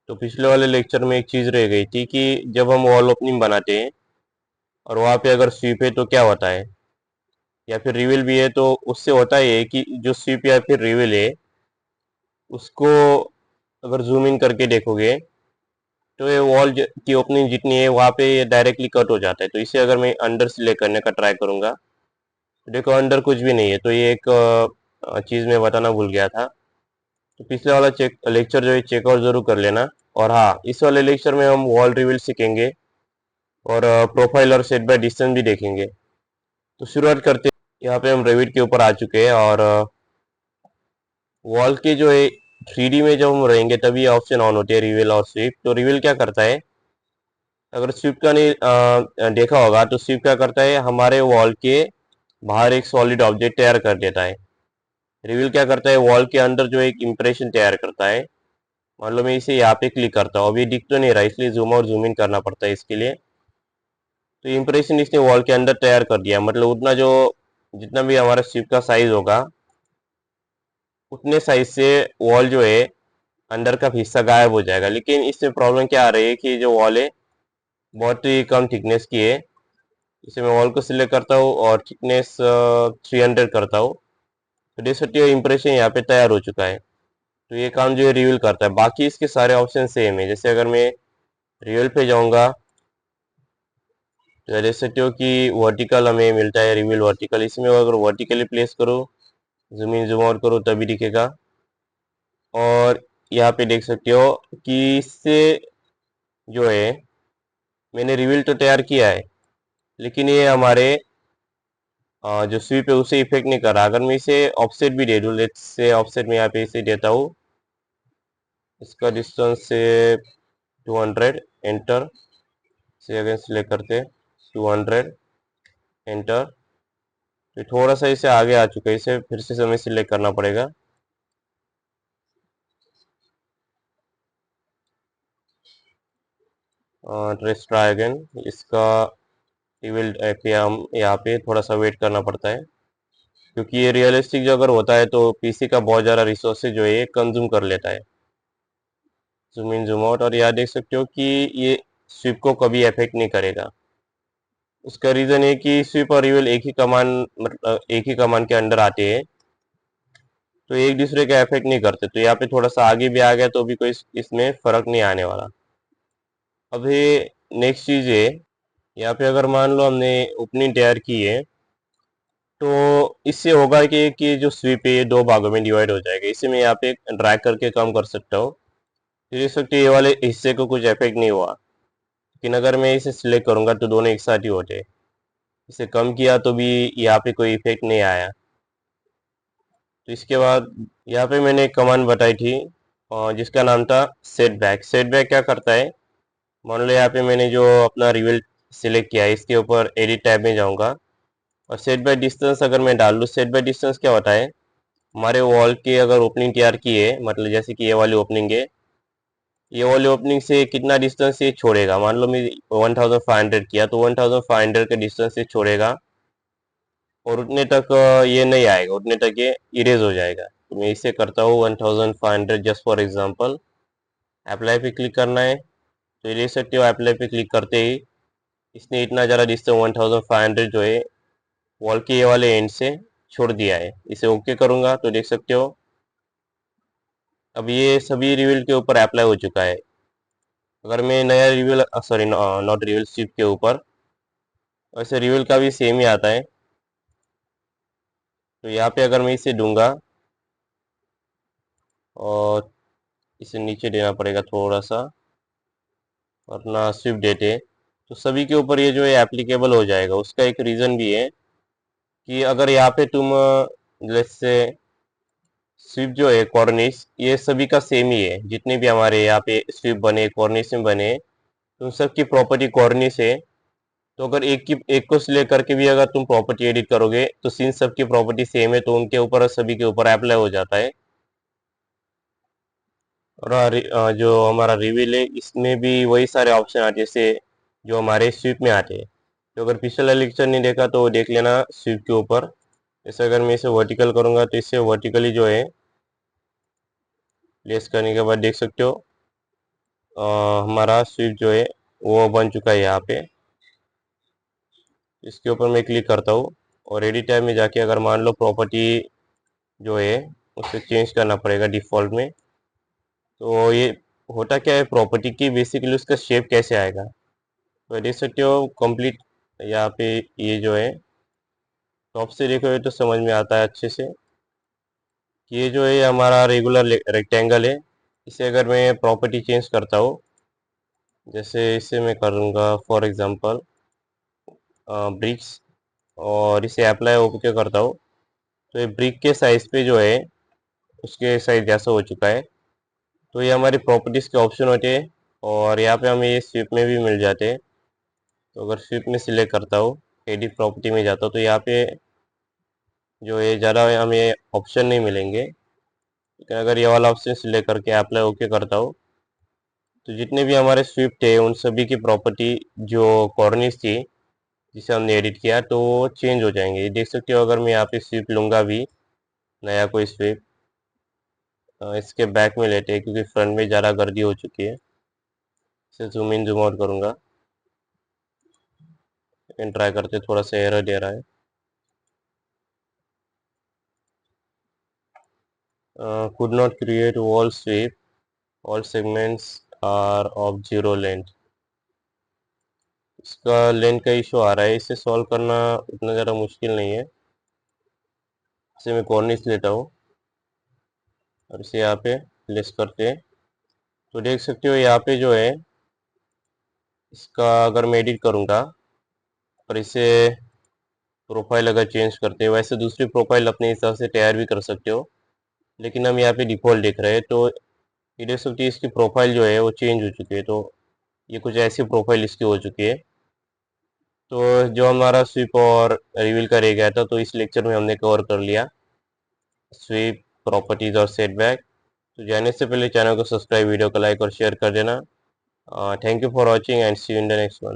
तो पिछले वाले लेक्चर में एक चीज़ रह गई थी कि जब हम वॉल ओपनिंग बनाते हैं और वहाँ पे अगर स्वीप है तो क्या होता है, या फिर रिवील भी है तो उससे होता ही है कि जो स्वीप या फिर रिवील है उसको अगर जूम इन करके देखोगे तो ये वॉल की ओपनिंग जितनी है वहाँ पे ये डायरेक्टली कट हो जाता है। तो इसे अगर मैं अंडर सिलेक्ट करने का ट्राई करूँगा तो देखो अंडर कुछ भी नहीं है। तो ये एक चीज़ मैं बताना भूल गया था। तो पिछले वाला चेक लेक्चर जो है चेकआउट जरूर कर लेना। और हाँ, इस वाले लेक्चर में हम वॉल रिवील सीखेंगे और प्रोफाइल और सेट बाय डिस्टेंस भी देखेंगे। तो शुरुआत करते हैं। यहाँ पे हम रेविट के ऊपर आ चुके हैं और वॉल के जो है 3D में जब हम रहेंगे तभी ये ऑप्शन ऑन होते हैं, रिवील और स्वीप। तो रिवील क्या करता है, अगर स्वीप का नहीं देखा होगा तो स्वीप क्या करता है, हमारे वॉल के बाहर एक सॉलिड ऑब्जेक्ट तैयार कर देता है। रिवील क्या करता है, वॉल के अंदर जो एक इम्प्रेशन तैयार करता है। मान लो मैं इसे यहाँ पे क्लिक करता हूँ, अभी दिख तो नहीं रहा इसलिए जूम और जूम इन करना पड़ता है इसके लिए। तो इम्प्रेशन इसने वॉल के अंदर तैयार कर दिया, मतलब उतना जो जितना भी हमारा स्वीप का साइज होगा उतने साइज से वॉल जो है अंदर का हिस्सा गायब हो जाएगा। लेकिन इसमें प्रॉब्लम क्या आ रही है कि जो वॉल है बहुत ही कम थिकनेस की है। इसे मैं वॉल को सिलेक्ट करता हूँ और थिकनेस 300 करता हूँ। तो देख सकते हो इम्प्रेशन यहाँ पे तैयार हो चुका है। तो ये काम जो है रिवील करता है, बाकी इसके सारे ऑप्शन सेम है। जैसे अगर मैं रिवील पे जाऊंगा तो देख सकते हो कि वर्टिकल हमें मिलता है, रिवील वर्टिकल। इसमें अगर वर्टिकली प्लेस करो, जूम इन जूम आउट करो तभी दिखेगा। और यहाँ पे देख सकते हो कि इससे जो है मैंने रिवील तो तैयार किया है लेकिन ये हमारे जो स्वीप है उसे इफेक्ट नहीं कर रहा। अगर मैं इसे ऑफसेट भी दे दूँ, लेट्स से ऑफसेट में यहाँ पे इसे देता हूँ, इसका डिस्टेंस से 200, एंटर से अगेन सिलेक्ट करते 200, एंटर। तो थोड़ा सा इसे आगे आ चुका है, इसे फिर से हमें सिलेक्ट करना पड़ेगा। ट्रेस ट्राई अगेन, इसका रिवील पे हम यहाँ पे थोड़ा सा वेट करना पड़ता है क्योंकि ये रियलिस्टिक जो अगर होता है तो पीसी का बहुत ज़्यादा रिसोर्सेज जो है ये कंज्यूम कर लेता है। जूम इन जूम आउट, और यहाँ देख सकते हो कि ये स्विप को कभी अफेक्ट नहीं करेगा। उसका रीज़न है कि स्विप और रिवील एक ही कमान, मतलब एक ही कमान के अंडर आते हैं तो एक दूसरे का इफेक्ट नहीं करते। तो यहाँ पे थोड़ा सा आगे भी आ गया तो भी कोई इसमें फर्क नहीं आने वाला। अब ये नेक्स्ट चीज है, यहाँ पे अगर मान लो हमने ओपनिंग तैयार की है तो इससे होगा कि जो स्वीप है ये दो भागों में डिवाइड हो जाएगा। इसे मैं यहाँ पे ड्रैग करके कम कर सकता हूँ। तो देख सकते हो ये वाले हिस्से को कुछ इफेक्ट नहीं हुआ, लेकिन अगर मैं इसे सिलेक्ट करूंगा तो दोनों एक साथ ही होते। इसे कम किया तो भी यहाँ पे कोई इफेक्ट नहीं आया। तो इसके बाद यहाँ पे मैंने एक कमांड बताई थी जिसका नाम था सेट बैक। सेट बैक क्या करता है, मान लो यहाँ पे मैंने जो अपना रिवील सिलेक्ट किया है इसके ऊपर एडिट टैब में जाऊंगा और सेट बाय डिस्टेंस अगर मैं डाल दूँ। सेट बाय डिस्टेंस क्या होता है, हमारे वॉल की अगर ओपनिंग तैयार की है, मतलब जैसे कि ये वाली ओपनिंग है, ये वाली ओपनिंग से कितना डिस्टेंस ये छोड़ेगा। मान लो मैं 1500 किया तो 1500 के डिस्टेंस से छोड़ेगा और उतने तक ये नहीं आएगा, उतने तक ये इरेज हो जाएगा। तो मैं इसे करता हूँ 1500 जस्ट फॉर एग्जांपल। अप्लाई पे क्लिक करना है तो ये देख सकते हो अप्लाई पे क्लिक करते ही इसने इतना ज़्यादा डिस्टेंस 1500 जो है वॉल के ये वाले एंड से छोड़ दिया है। इसे ओके करूँगा तो देख सकते हो अब ये सभी रिवील के ऊपर अप्लाई हो चुका है। अगर मैं नया reveal, sorry not reveal, swipe के ऊपर, वैसे रिवील का भी सेम ही आता है। तो यहाँ पे अगर मैं इसे दूंगा और इसे नीचे देना पड़ेगा थोड़ा सा, अपना स्विफ्ट देते तो सभी के ऊपर ये जो है एप्लीकेबल हो जाएगा। उसका एक रीज़न भी है कि अगर यहाँ पे तुम जैसे स्विफ्ट जो है कॉर्निश, ये सभी का सेम ही है। जितने भी हमारे यहाँ पे स्विफ्ट बने कॉर्निश में बने तो उन सब की प्रॉपर्टी कॉर्निश है। तो अगर एक को सिलेक्ट करके भी अगर तुम प्रॉपर्टी एडिट करोगे तो सिंस सबकी प्रॉपर्टी सेम है तो उनके ऊपर सभी के ऊपर अप्लाई हो जाता है। और जो हमारा रिवील है इसमें भी वही सारे ऑप्शन आते हैं जैसे जो हमारे स्विप में आते हैं। तो अगर पिछला लेक्चर नहीं देखा तो देख लेना स्विप के ऊपर। जैसे अगर मैं इसे वर्टिकल करूंगा तो इससे वर्टिकली जो है प्लेस करने के बाद देख सकते हो हमारा स्विफ्ट जो है वो बन चुका है यहाँ पे। इसके ऊपर मैं क्लिक करता हूँ और एडिट टैब में जाके अगर मान लो प्रॉपर्टी जो है उसे चेंज करना पड़ेगा डिफ़ॉल्ट में। तो ये होता क्या है प्रॉपर्टी की, बेसिकली उसका शेप कैसे आएगा। तो देख सकते हो कंप्लीट यहाँ पे ये जो है टॉप से देखोगे तो समझ में आता है अच्छे से कि ये जो है हमारा रेगुलर रेक्टेंगल है। इसे अगर मैं प्रॉपर्टी चेंज करता हूँ, जैसे इसे मैं करूँगा फॉर एग्जांपल ब्रिक्स, और इसे अप्लाई ओके करता हूँ, तो ये ब्रिक के साइज पे जो है उसके साइज जैसा हो चुका है। तो ये हमारी प्रॉपर्टीज़ के ऑप्शन होते हैं और यहाँ पे हमें ये स्विप में भी मिल जाते हैं। तो अगर स्विप में सिलेक्ट करता हूँ, एडिट प्रॉपर्टी में जाता हूँ, तो यहाँ पे जो है ज़्यादा हमें ऑप्शन नहीं मिलेंगे। लेकिन अगर ये वाला ऑप्शन सिलेक्ट करके अप्लाई ओके करता हूँ, तो जितने भी हमारे स्विफ्ट है उन सभी की प्रॉपर्टी जो कॉर्निश थी जिसे हमने एडिट किया तो वो चेंज हो जाएंगे। ये देख सकते हो, अगर मैं यहाँ पे स्विफ्ट लूँगा भी, नया कोई स्विफ्ट, इसके बैक में लेते हैं क्योंकि फ्रंट में ज़्यादा गर्दी हो चुकी है। इसे जूम इन जूम आउट करूँगा, लेकिन ट्राई करते, थोड़ा सा एरर दे रहा है। could not create wall sweep, all segments are of zero length। इसका लेंथ का इशू आ रहा है, इसे सॉल्व करना उतना ज़्यादा मुश्किल नहीं है। इसे मैं कॉर्निश लेता हूँ और इसे यहाँ पे प्लेस करते हैं। तो देख सकते हो यहाँ पे जो है इसका अगर मैं एडिट करूँगा और इसे प्रोफाइल अगर चेंज करते हैं, वैसे दूसरी प्रोफाइल अपने हिसाब से तैयार भी कर सकते हो, लेकिन हम यहाँ पे डिफ़ॉल्ट देख रहे हैं। तो ये देख सकते हो इसकी प्रोफाइल जो है वो चेंज हो चुकी है। तो ये कुछ ऐसी प्रोफाइल इसकी हो चुकी है। तो जो हमारा स्वीप और रिवील का रह गया था, तो इस लेक्चर में हमने कवर कर लिया स्वीप, प्रॉपर्टीज और सेटबैक। तो जाने से पहले चैनल को सब्सक्राइब, वीडियो को लाइक और शेयर कर देना। Thank you for watching and see you in the next one.